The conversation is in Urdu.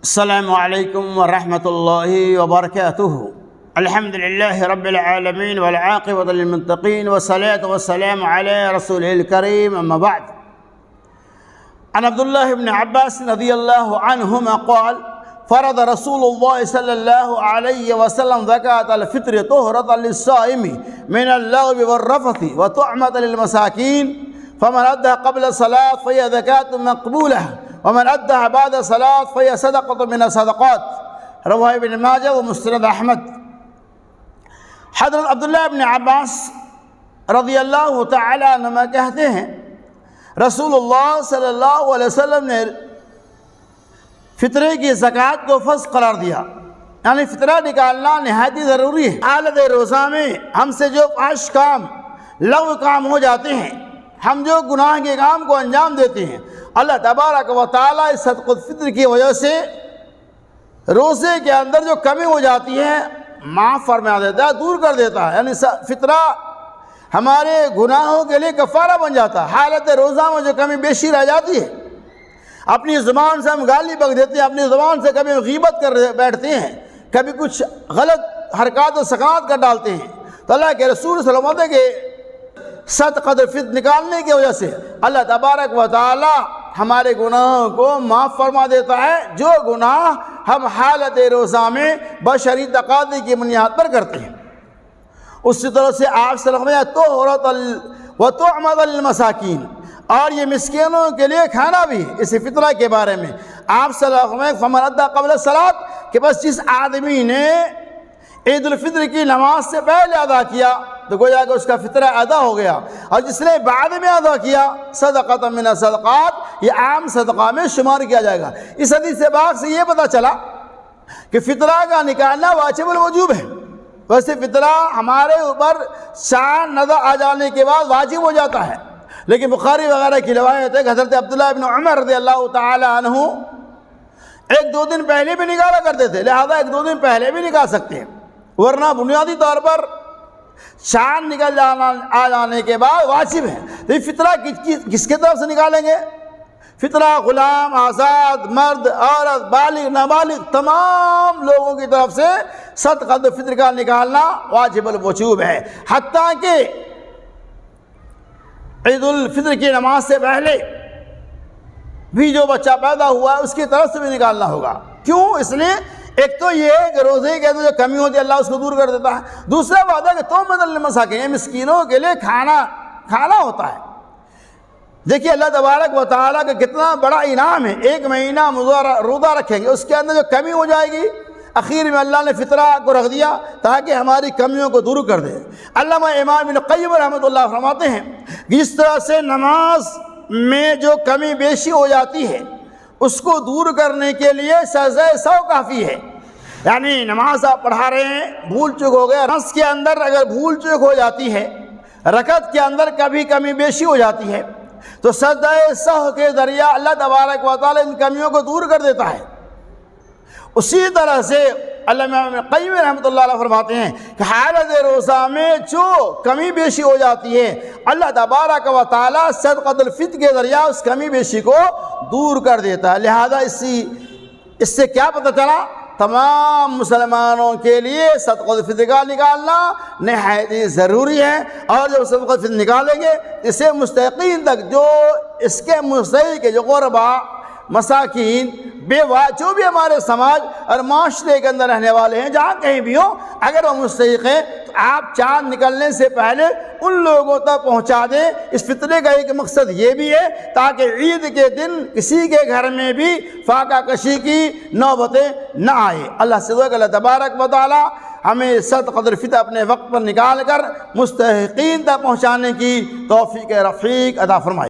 السلام عليكم ورحمة الله وبركاته. الحمد لله رب العالمين والعاقبة للمتقين والصلاة والسلام على رسوله الكريم. أما بعد، عن عبد الله بن عباس رضي الله عنهما قال: فرض رسول الله صلى الله عليه وسلم زكاة الفطر طهرة للصائم من اللغو والرفث وطعمة للمساكين، فمن أدها قبل الصلاة فهي زكاة مقبولة، ومن أدها بعد الصلاة فهي صدقة من الصدقات. رواه ابن ماجہ و مسند احمد۔ حضرت عبداللہ ابن عباس رضی اللہ تعالی عنہما کہتے ہیں، رسول اللہ صلی اللہ علیہ وسلم نے فطرے کی زکوٰۃ کو فرض قرار دیا، یعنی فطرہ نکالنا نہایت ضروری ہے۔ حالت روزہ میں ہم سے جو فحش کام، لغو کام ہو جاتے ہیں، ہم جو گناہ کے کام کو انجام دیتے ہیں، اللہ تبارک و تعالیٰ اس صدقۃ الفطر کی وجہ سے روزے کے اندر جو کمی ہو جاتی ہے معاف فرما دیتا ہے، دور کر دیتا ہے، یعنی فطرہ ہمارے گناہوں کے لیے کفارہ بن جاتا ہے۔ حالت روزہ میں جو کمی بیشی رہ جاتی ہے، اپنی زبان سے ہم گالی بک دیتے ہیں، اپنی زبان سے کبھی غیبت کر بیٹھتے ہیں، کبھی کچھ غلط حرکات و سکنات کر ڈالتے ہیں، تو اللہ کے رسول صلی اللہ علیہ وسلم کے صدقۃ الفطر نکالنے کی وجہ سے اللہ تبارک و تعالی ہمارے گناہوں کو معاف فرما دیتا ہے، جو گناہ ہم حالت روزہ میں بشری تقاضے کی بنیاد پر کرتے ہیں۔ اسی طرح سے آپ صلی اللہ علیہ وسلم طہرۃ و طعمۃ للمساکین، اور یہ مسکینوں کے لیے کھانا بھی ہے۔ اس فطرہ کے بارے میں آپ صلی اللہ علیہ وسلم فمن ادى قبل الصلاۃ کہ بس جس آدمی نے عید الفطر کی نماز سے پہلے ادا کیا تو گویا کہ اس کا فطرہ ادا ہو گیا، اور جس نے بعد میں ادا کیا صدقۃ من الصدقات، یہ عام صدقہ میں شمار کیا جائے گا۔ اس حدیث پاک سے یہ پتہ چلا کہ فطرہ کا نکالنا واجب الوجوب ہے۔ ویسے فطرہ ہمارے اوپر چاند نظر آ جانے کے بعد واجب ہو جاتا ہے، لیکن بخاری وغیرہ کی روایت ہے کہ حضرت عبداللہ ابن عمر رضی اللہ تعالی عنہ ایک دو دن پہلے بھی نکالا کرتے تھے، لہذا ایک دو دن پہلے بھی نکال سکتے ہیں، ورنہ بنیادی طور پر چاند نکل آ جانے کے بعد واجب ہے۔ تو یہ فطرہ کس کے طرف سے نکالیں گے؟ فطرہ غلام، آزاد، مرد، عورت، بالغ، نابالغ تمام لوگوں کی طرف سے صدقۃ الفطر کا نکالنا واجب الوجوب ہے، حتیٰ کہ عید الفطر کی نماز سے پہلے بھی جو بچہ پیدا ہوا ہے اس کی طرف سے بھی نکالنا ہوگا۔ کیوں؟ اس لیے ایک تو یہ ہے کہ روزے کے اندر جو کمی ہوتی ہے اللہ اس کو دور کر دیتا ہے، دوسرا بات ہے کہ طعمۃ للمساکین، مسکینوں کے لیے کھانا ہوتا ہے۔ دیکھیے اللہ تبارک و تعالیٰ کا کتنا بڑا انعام ہے، ایک مہینہ روزہ رکھیں گے، اس کے اندر جو کمی ہو جائے گی اخیر میں اللہ نے فطرہ کو رکھ دیا تاکہ ہماری کمیوں کو دور کر دے۔ علامہ امام ابن قیم رحمۃ اللہ فرماتے ہیں جس طرح سے نماز میں جو کمی بیشی ہو جاتی ہے اس کو دور کرنے کے لیے سجدہ سہو کافی ہے، یعنی نماز آپ پڑھا رہے ہیں، بھول چوک ہو گیا، نماز کے اندر اگر بھول چوک ہو جاتی ہے، رکعت کے اندر کبھی کمی بیشی ہو جاتی ہے، تو سجدہ سہو کے ذریعہ اللہ تبارک و تعالی ان کمیوں کو دور کر دیتا ہے۔ اسی طرح سے علامہ ابن قیم رحمۃ اللہ علیہ فرماتے ہیں کہ حالت روزہ میں جو کمی بیشی ہو جاتی ہے اللہ تبارک و تعالی صدقۃ الفطر کے ذریعہ اس کمی بیشی کو دور کر دیتا ہے۔ لہذا اس سے کیا پتہ چلا؟ تمام مسلمانوں کے لیے صدقۃ الفطر کا نکالنا نہایت ضروری ہے، اور جب صدقۃ الفطر نکالیں گے اسے مستحقین تک، جو اس کے مستحق جو غربا، مساکین، بیوہ، جو بھی ہمارے سماج اور معاشرے کے اندر رہنے والے ہیں، جہاں کہیں بھی ہوں، اگر وہ مستحق ہیں تو آپ چاند نکلنے سے پہلے ان لوگوں تک پہنچا دیں۔ اس فطرے کا ایک مقصد یہ بھی ہے تاکہ عید کے دن کسی کے گھر میں بھی فاقہ کشی کی نوبتیں نہ آئے۔ اللہ سے دعا کہ اللہ تبارک و تعالی ہمیں صدقۃ الفطر اپنے وقت پر نکال کر مستحقین تک پہنچانے کی توفیق رفیق عطا فرمائے۔